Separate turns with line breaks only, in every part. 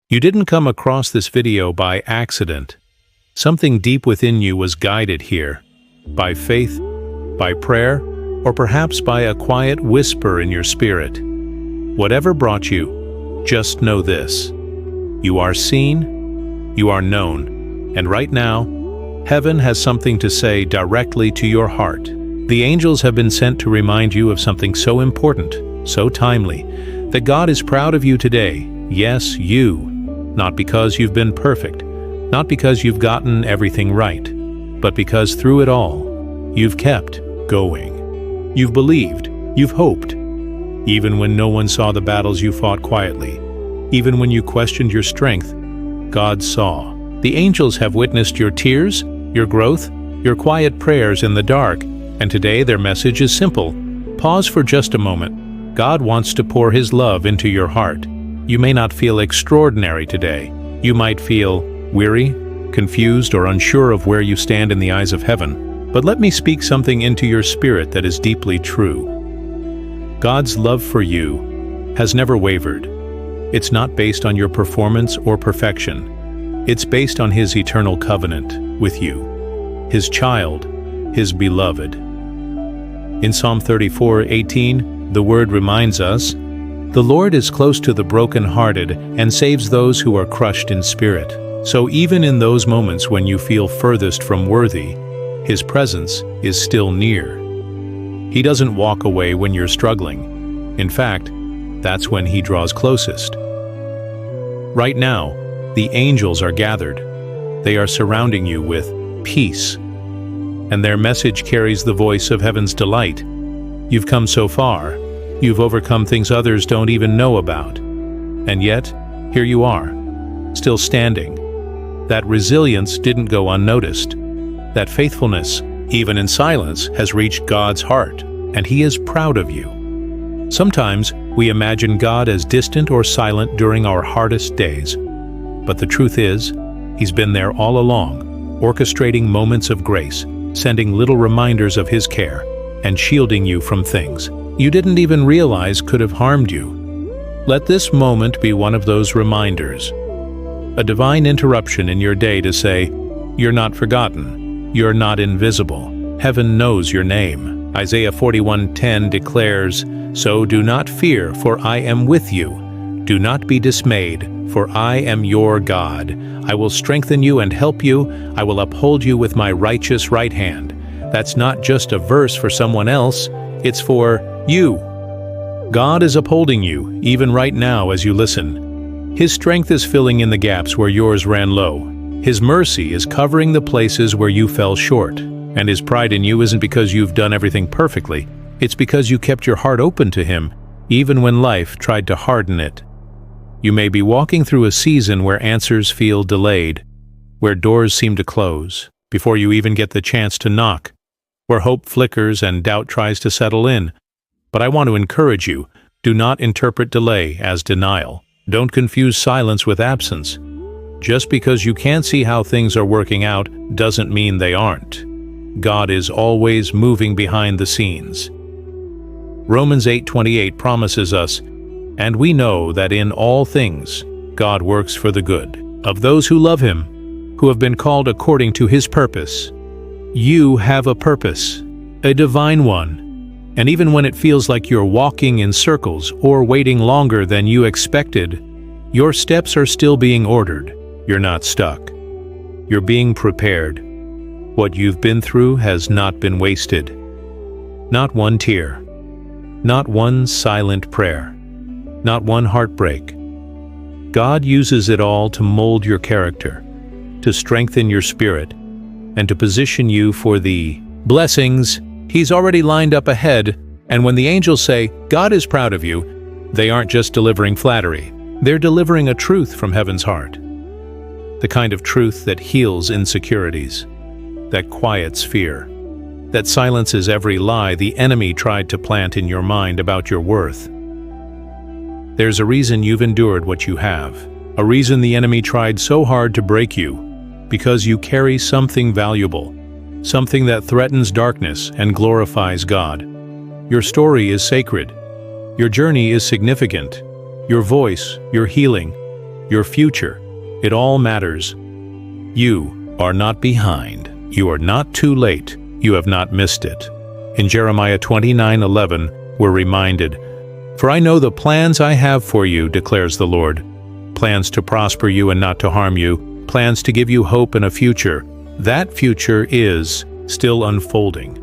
You didn't come across this video by accident. Something deep within you was guided here, by faith, by prayer, or perhaps by a quiet whisper in your spirit. Whatever brought you, just know this. You are seen, you are known, and right now, heaven has something to say directly to your heart. The angels have been sent to remind you of something so important, so timely, that God is proud of you today. Yes, you. Not because you've been perfect, not because you've gotten everything right, but because through it all, you've kept going. You've believed, you've hoped. Even when no one saw the battles you fought quietly, even when you questioned your strength, God saw. The angels have witnessed your tears, your growth, your quiet prayers in the dark, and today their message is simple. Pause for just a moment. God wants to pour His love into your heart. You may not feel extraordinary today. You might feel weary, confused, or unsure of where you stand in the eyes of heaven. But let me speak something into your spirit that is deeply true. God's love for you has never wavered. It's not based on your performance or perfection. It's based on His eternal covenant with you, His child, His beloved. In Psalm 34:18, the Word reminds us, "The Lord is close to the brokenhearted and saves those who are crushed in spirit." So even in those moments when you feel furthest from worthy, His presence is still near. He doesn't walk away when you're struggling. In fact, that's when He draws closest. Right now, the angels are gathered. They are surrounding you with peace, and their message carries the voice of heaven's delight. You've come so far. You've overcome things others don't even know about. And yet, here you are, still standing. That resilience didn't go unnoticed. That faithfulness, even in silence, has reached God's heart, and He is proud of you. Sometimes we imagine God as distant or silent during our hardest days. But the truth is, He's been there all along, orchestrating moments of grace, sending little reminders of His care, and shielding you from things you didn't even realize could have harmed you. Let this moment be one of those reminders. A divine interruption in your day to say, you're not forgotten, you're not invisible. Heaven knows your name. Isaiah 41:10 declares, "So do not fear, for I am with you. Do not be dismayed, for I am your God. I will strengthen you and help you. I will uphold you with my righteous right hand." That's not just a verse for someone else, it's for you. God is upholding you, even right now as you listen. His strength is filling in the gaps where yours ran low. His mercy is covering the places where you fell short. And His pride in you isn't because you've done everything perfectly. It's because you kept your heart open to Him, even when life tried to harden it. You may be walking through a season where answers feel delayed, where doors seem to close before you even get the chance to knock, where hope flickers and doubt tries to settle in. But I want to encourage you, do not interpret delay as denial. Don't confuse silence with absence. Just because you can't see how things are working out doesn't mean they aren't. God is always moving behind the scenes. Romans 8:28 promises us, "And we know that in all things God works for the good of those who love Him, who have been called according to His purpose." You have a purpose, a divine one. And even when it feels like you're walking in circles or waiting longer than you expected, your steps are still being ordered. You're not stuck. You're being prepared. What you've been through has not been wasted. Not one tear. Not one silent prayer. Not one heartbreak. God uses it all to mold your character, to strengthen your spirit, and to position you for the blessings He's already lined up ahead. And when the angels say, God is proud of you, they aren't just delivering flattery. They're delivering a truth from heaven's heart. The kind of truth that heals insecurities, that quiets fear, that silences every lie the enemy tried to plant in your mind about your worth. There's a reason you've endured what you have, a reason the enemy tried so hard to break you, because you carry something valuable, something that threatens darkness and glorifies God. Your story is sacred. Your journey is significant. Your voice, your healing, your future. It all matters. You are not behind. You are not too late. You have not missed it. In Jeremiah 29:11, we're reminded, "For I know the plans I have for you, declares the Lord, plans to prosper you and not to harm you, plans to give you hope and a future." That future is still unfolding.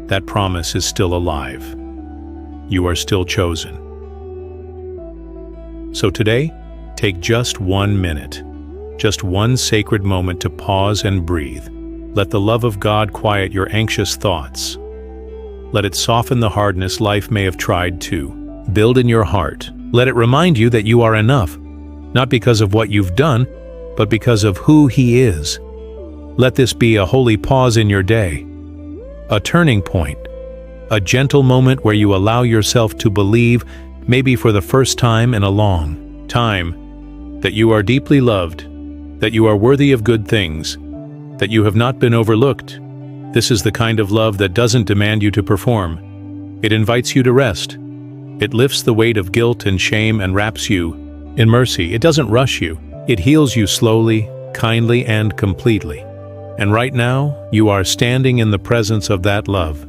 That promise is still alive. You are still chosen. So today, take just 1 minute, just one sacred moment to pause and breathe. Let the love of God quiet your anxious thoughts. Let it soften the hardness life may have tried to build in your heart. Let it remind you that you are enough, not because of what you've done, but because of who He is. Let this be a holy pause in your day, a turning point, a gentle moment where you allow yourself to believe, maybe for the first time in a long time, that you are deeply loved, that you are worthy of good things, that you have not been overlooked. This is the kind of love that doesn't demand you to perform. It invites you to rest. It lifts the weight of guilt and shame and wraps you in mercy. It doesn't rush you. It heals you slowly, kindly, and completely. And right now, you are standing in the presence of that love.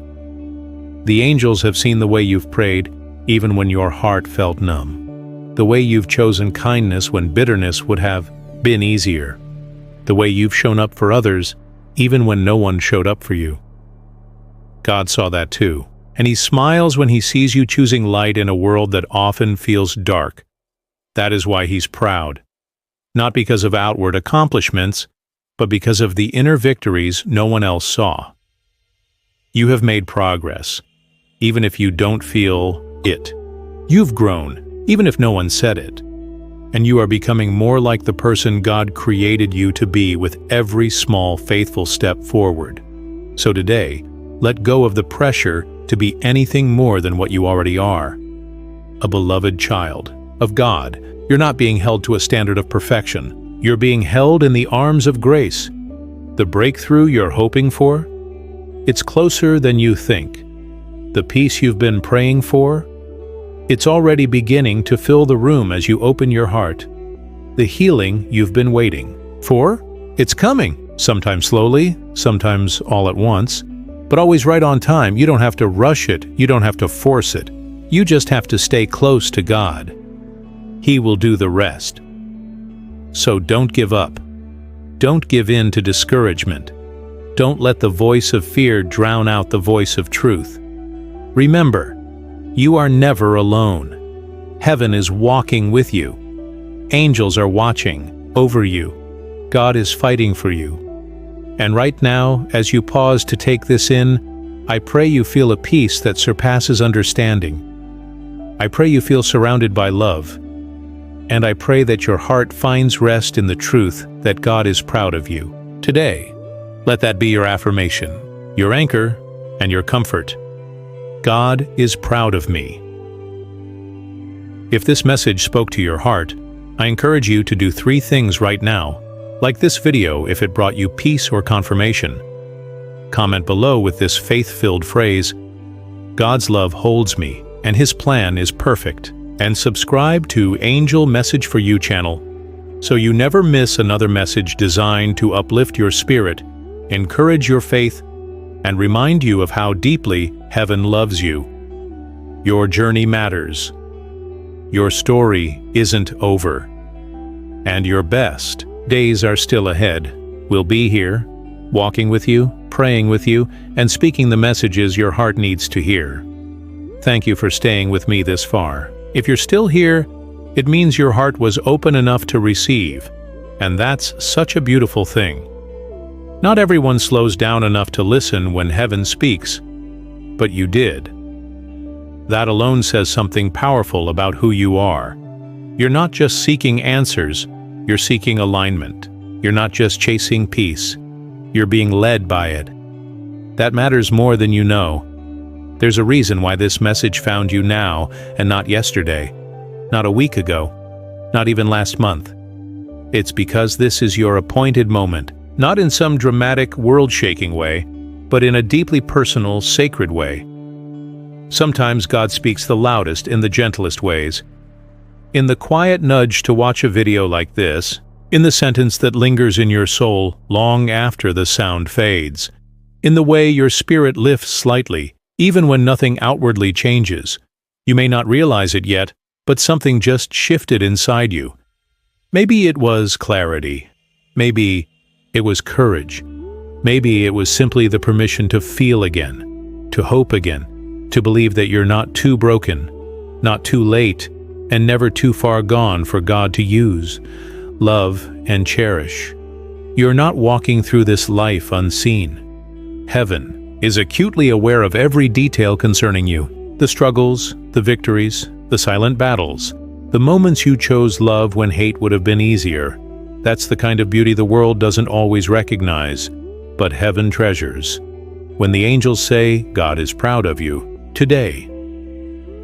The angels have seen the way you've prayed, even when your heart felt numb. The way you've chosen kindness when bitterness would have been easier. The way you've shown up for others, even when no one showed up for you. God saw that too, and He smiles when He sees you choosing light in a world that often feels dark. That is why He's proud. Not because of outward accomplishments, but because of the inner victories no one else saw. You have made progress, even if you don't feel it. You've grown, even if no one said it. And you are becoming more like the person God created you to be with every small, faithful step forward. So today, let go of the pressure to be anything more than what you already are. A beloved child of God. You're not being held to a standard of perfection. You're being held in the arms of grace. The breakthrough you're hoping for? It's closer than you think. The peace you've been praying for? It's already beginning to fill the room as you open your heart. The healing you've been waiting for? It's coming, sometimes slowly, sometimes all at once, but always right on time. You don't have to rush it, you don't have to force it. You just have to stay close to God. He will do the rest. So don't give up. Don't give in to discouragement. Don't let the voice of fear drown out the voice of truth. Remember, you are never alone. Heaven is walking with you. Angels are watching over you. God is fighting for you. And right now, as you pause to take this in, I pray you feel a peace that surpasses understanding. I pray you feel surrounded by love. And I pray that your heart finds rest in the truth that God is proud of you. Today, let that be your affirmation, your anchor, and your comfort. God is proud of me. If this message spoke to your heart, I encourage you to do 3 things right now. Like this video if it brought you peace or confirmation. Comment below with this faith-filled phrase, "God's love holds me, and His plan is perfect." And subscribe to Angel Message for You channel so you never miss another message designed to uplift your spirit, encourage your faith, and remind you of how deeply heaven loves you. Your journey matters. Your story isn't over. And your best days are still ahead. We'll be here, walking with you, praying with you, and speaking the messages your heart needs to hear. Thank you for staying with me this far. If you're still here, it means your heart was open enough to receive, and that's such a beautiful thing. Not everyone slows down enough to listen when heaven speaks, but you did. That alone says something powerful about who you are. You're not just seeking answers, you're seeking alignment. You're not just chasing peace, you're being led by it. That matters more than you know. There's a reason why this message found you now and not yesterday, not a week ago, not even last month. It's because this is your appointed moment, not in some dramatic, world-shaking way, but in a deeply personal, sacred way. Sometimes God speaks the loudest in the gentlest ways. In the quiet nudge to watch a video like this, in the sentence that lingers in your soul long after the sound fades, in the way your spirit lifts slightly, even when nothing outwardly changes. You may not realize it yet, but something just shifted inside you. Maybe it was clarity. Maybe it was courage. Maybe it was simply the permission to feel again, to hope again, to believe that you're not too broken, not too late, and never too far gone for God to use, love, and cherish. You're not walking through this life unseen. Heaven is acutely aware of every detail concerning you, the struggles, the victories, the silent battles, the moments you chose love when hate would have been easier. That's the kind of beauty the world doesn't always recognize, but heaven treasures. When the angels say, God is proud of you, today,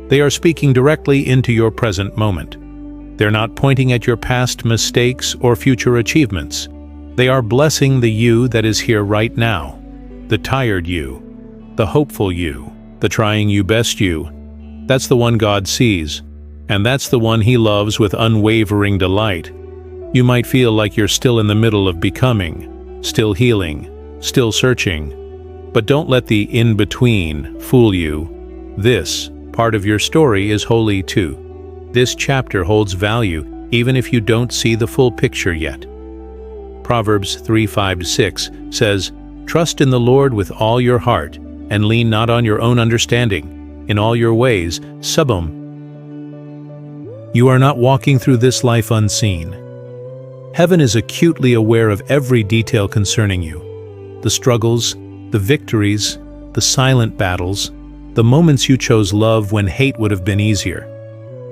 they are speaking directly into your present moment. They're not pointing at your past mistakes or future achievements. They are blessing the you that is here right now, the tired you, the hopeful you, the trying you best you. That's the one God sees, and that's the one He loves with unwavering delight. You might feel like you're still in the middle of becoming, still healing, still searching, but don't let the in-between fool you. This part of your story is holy too. This chapter holds value even if you don't see the full picture yet. Proverbs 3:5-6 says, "Trust in the Lord with all your heart, and lean not on your own understanding. In all your ways, submit." You are not walking through this life unseen. Heaven is acutely aware of every detail concerning you. The struggles, the victories, the silent battles, the moments you chose love when hate would have been easier.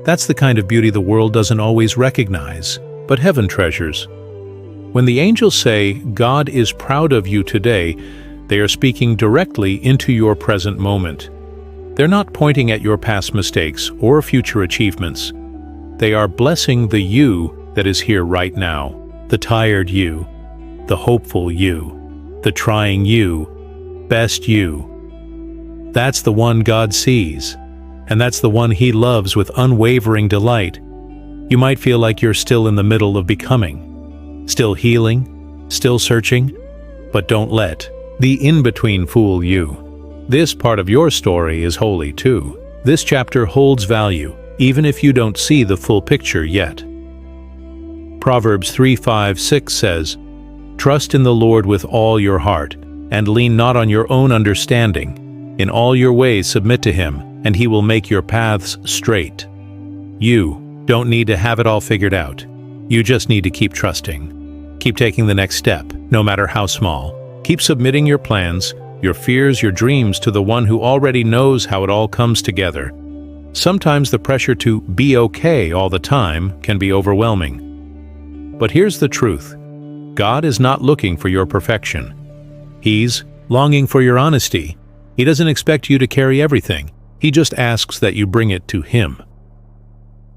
That's the kind of beauty the world doesn't always recognize, but heaven treasures. When the angels say, God is proud of you today, they are speaking directly into your present moment. They're not pointing at your past mistakes or future achievements. They are blessing the you that is here right now, the tired you, the hopeful you, the trying you, best you. That's the one God sees, and that's the one He loves with unwavering delight. You might feel like you're still in the middle of becoming, still healing, still searching, but don't let the in-between fool you. This part of your story is holy too. This chapter holds value, even if you don't see the full picture yet. Proverbs 3:5-6 says, "Trust in the Lord with all your heart, and lean not on your own understanding. In all your ways submit to Him, and He will make your paths straight." You don't need to have it all figured out. You just need to keep trusting. Keep taking the next step, no matter how small. Keep submitting your plans, your fears, your dreams to the one who already knows how it all comes together. Sometimes the pressure to be okay all the time can be overwhelming. But here's the truth. God is not looking for your perfection. He's longing for your honesty. He doesn't expect you to carry everything. He just asks that you bring it to Him.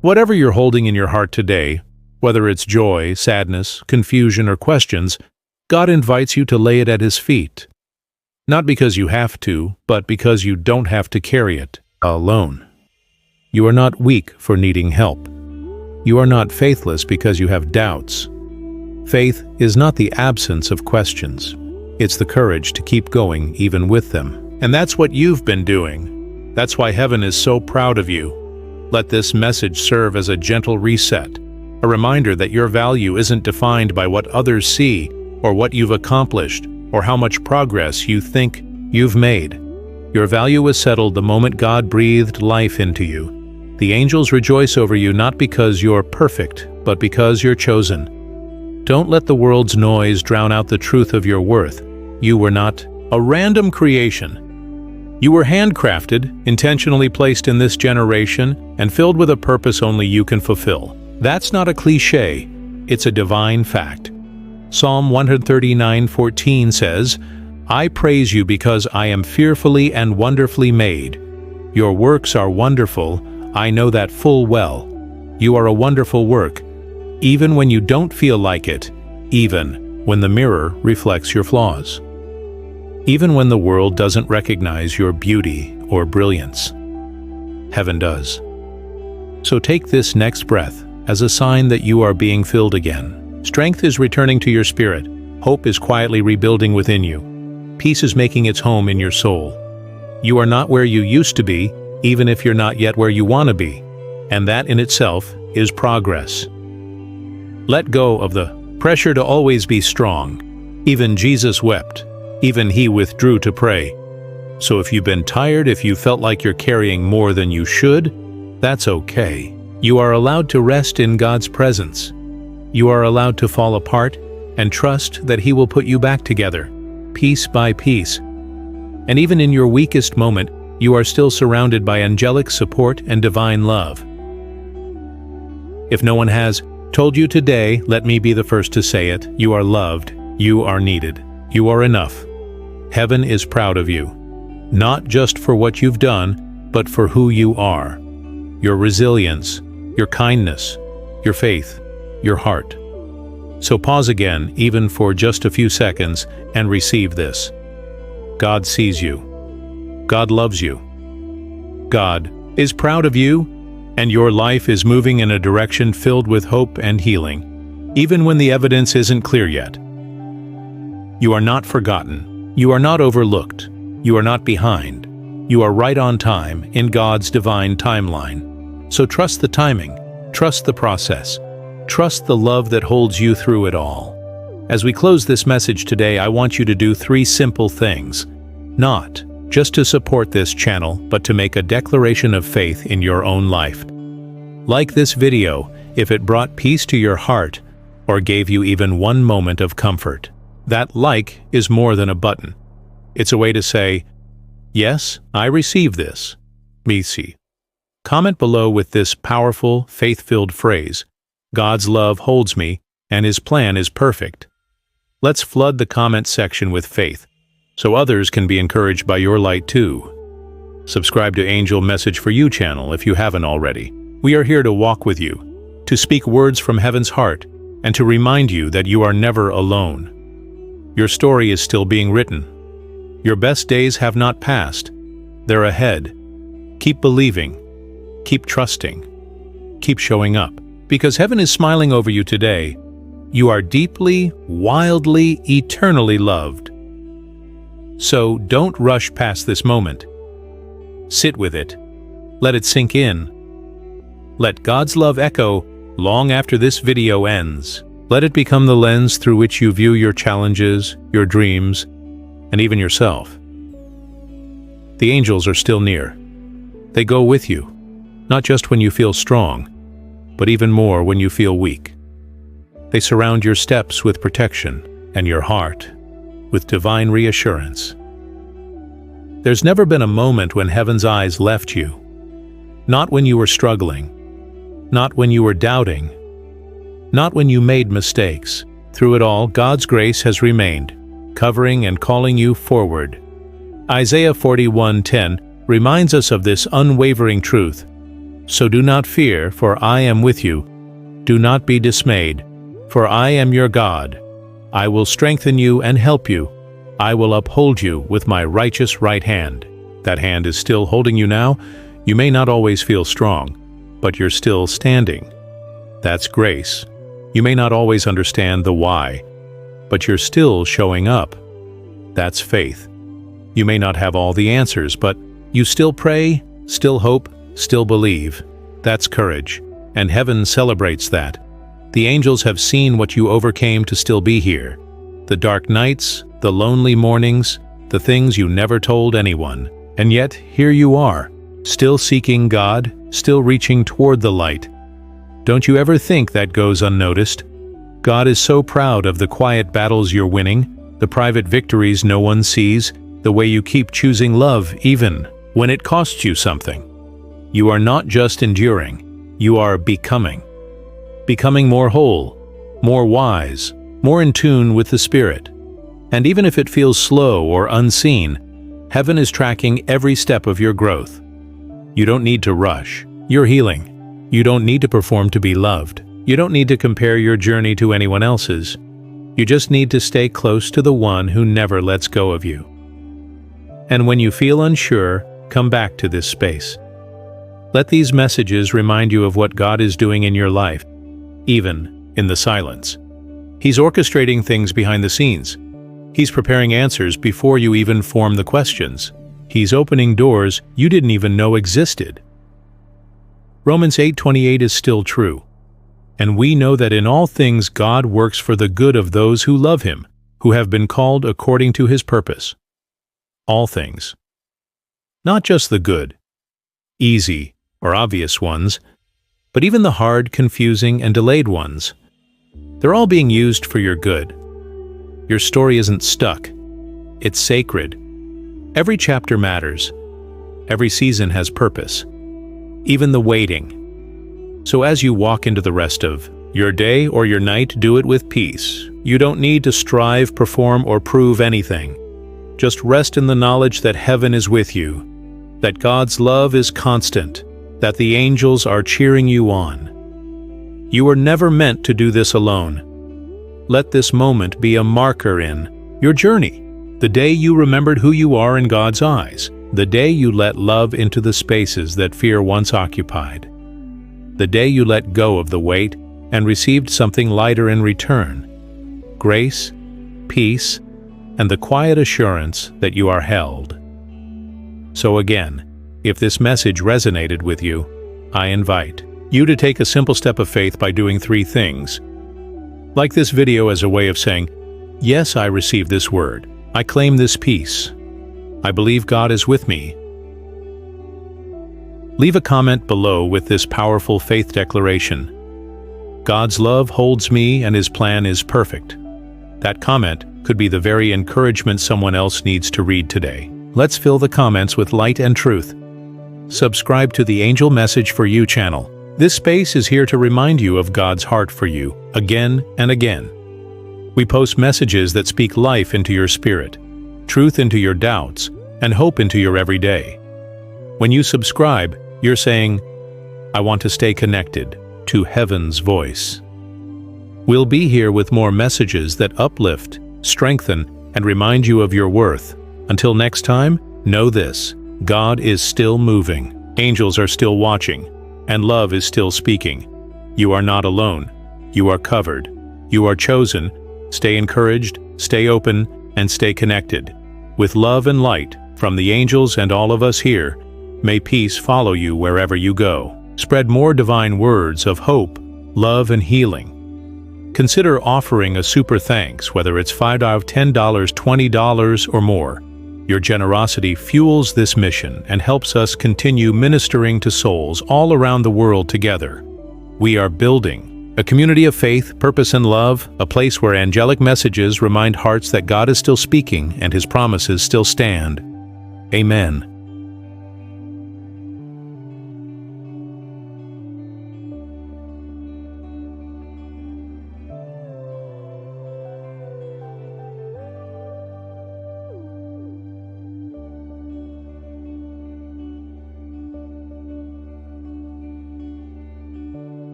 Whatever you're holding in your heart today, whether it's joy, sadness, confusion, or questions, God invites you to lay it at His feet. Not because you have to, but because you don't have to carry it alone. You are not weak for needing help. You are not faithless because you have doubts. Faith is not the absence of questions. It's the courage to keep going even with them. And that's what you've been doing. That's why heaven is so proud of you. Let this message serve as a gentle reset, a reminder that your value isn't defined by what others see, or what you've accomplished, or how much progress you think you've made. Your value was settled the moment God breathed life into you. The angels rejoice over you not because you're perfect, but because you're chosen. Don't let the world's noise drown out the truth of your worth. You were not a random creation. You were handcrafted, intentionally placed in this generation, and filled with a purpose only you can fulfill. That's not a cliché, it's a divine fact. Psalm 139:14 says, "I praise you because I am fearfully and wonderfully made. Your works are wonderful, I know that full well. You are a wonderful work, even when you don't feel like it, even when the mirror reflects your flaws. Even when the world doesn't recognize your beauty or brilliance, heaven does. So take this next breath as a sign that you are being filled again. Strength is returning to your spirit. Hope is quietly rebuilding within you. Peace is making its home in your soul. You are not where you used to be, even if you're not yet where you want to be. And that in itself is progress. Let go of the pressure to always be strong. Even Jesus wept. Even he withdrew to pray. So if you've been tired, if you felt like you're carrying more than you should, that's okay. You are allowed to rest in God's presence. You are allowed to fall apart and trust that He will put you back together, piece by piece. And even in your weakest moment, you are still surrounded by angelic support and divine love. If no one has told you today, let me be the first to say it: you are loved, you are needed, you are enough. Heaven is proud of you, not just for what you've done, but for who you are. Your resilience, your kindness, your faith, your heart. So pause again, even for just a few seconds, and receive this. God sees you. God loves you. God is proud of you, and your life is moving in a direction filled with hope and healing, even when the evidence isn't clear yet. You are not forgotten. You are not overlooked. You are not behind. You are right on time in God's divine timeline. So trust the timing. Trust the process. Trust the love that holds you through it all. As we close this message today, I want you to do 3 simple things. Not just to support this channel, but to make a declaration of faith in your own life. Like this video if it brought peace to your heart or gave you even one moment of comfort. That like is more than a button. It's a way to say, yes, I receive this. Me see. Comment below with this powerful, faith-filled phrase: God's love holds me, and His plan is perfect. Let's flood the comment section with faith, so others can be encouraged by your light too. Subscribe to Angel Message for You channel if you haven't already. We are here to walk with you, to speak words from heaven's heart, and to remind you that you are never alone. Your story is still being written. Your best days have not passed. They're ahead. Keep believing. Keep trusting. Keep showing up. Because heaven is smiling over you today. You are deeply, wildly, eternally loved. So don't rush past this moment. Sit with it. Let it sink in. Let God's love echo long after this video ends. Let it become the lens through which you view your challenges, your dreams, and even yourself. The angels are still near. They go with you, not just when you feel strong, but even more when you feel weak. They surround your steps with protection and your heart with divine reassurance. There's never been a moment when heaven's eyes left you. Not when you were struggling. Not when you were doubting. Not when you made mistakes. Through it all, God's grace has remained, covering and calling you forward. Isaiah 41:10 reminds us of this unwavering truth. So do not fear, for I am with you. Do not be dismayed, for I am your God. I will strengthen you and help you. I will uphold you with my righteous right hand. That hand is still holding you now. You may not always feel strong, but you're still standing. That's grace. You may not always understand the why, but you're still showing up. That's faith. You may not have all the answers, but you still pray, still hope, still believe. That's courage, and heaven celebrates that. The angels have seen what you overcame to still be here. The dark nights, the lonely mornings, the things you never told anyone. And yet, here you are, still seeking God, still reaching toward the light. Don't you ever think that goes unnoticed? God is so proud of the quiet battles you're winning, the private victories no one sees, the way you keep choosing love even when it costs you something. You are not just enduring, you are becoming. Becoming more whole, more wise, more in tune with the Spirit. And even if it feels slow or unseen, heaven is tracking every step of your growth. You don't need to rush. You're healing. You don't need to perform to be loved. You don't need to compare your journey to anyone else's. You just need to stay close to the one who never lets go of you. And when you feel unsure, come back to this space. Let these messages remind you of what God is doing in your life, even in the silence. He's orchestrating things behind the scenes. He's preparing answers before you even form the questions. He's opening doors you didn't even know existed. Romans 8:28 is still true. And we know that in all things God works for the good of those who love Him, who have been called according to His purpose. All things. Not just the good, easy, or obvious ones, but even the hard, confusing, and delayed ones. They're all being used for your good. Your story isn't stuck. It's sacred. Every chapter matters. Every season has purpose. Even the waiting. So as you walk into the rest of your day or your night, do it with peace. You don't need to strive, perform, or prove anything. Just rest in the knowledge that heaven is with you, that God's love is constant, that the angels are cheering you on. You were never meant to do this alone. Let this moment be a marker in your journey, the day you remembered who you are in God's eyes, the day you let love into the spaces that fear once occupied, the day you let go of the weight and received something lighter in return, grace, peace, and the quiet assurance that you are held. So again, if this message resonated with you, I invite you to take a simple step of faith by doing 3 things. Like this video as a way of saying, yes, I receive this word. I claim this peace. I believe God is with me. Leave a comment below with this powerful faith declaration. God's love holds me and His plan is perfect. That comment could be the very encouragement someone else needs to read today. Let's fill the comments with light and truth. Subscribe to the Angel Message for You channel. This space is here to remind you of God's heart for you, again and again. We post messages that speak life into your spirit, truth into your doubts, and hope into your everyday. When you subscribe, you're saying, I want to stay connected to Heaven's voice. We'll be here with more messages that uplift, strengthen, and remind you of your worth. Until next time, know this: God is still moving, angels are still watching, and love is still speaking. You are not alone. You are covered. You are chosen. Stay encouraged, stay open, and stay connected. With love and light from the angels and all of us here, may peace follow you wherever you go. Spread more divine words of hope, love, and healing. Consider offering a super thanks, whether it's $5, $10, $20, or more. Your generosity fuels this mission and helps us continue ministering to souls all around the world together. We are building a community of faith, purpose, and love, a place where angelic messages remind hearts that God is still speaking and His promises still stand. Amen.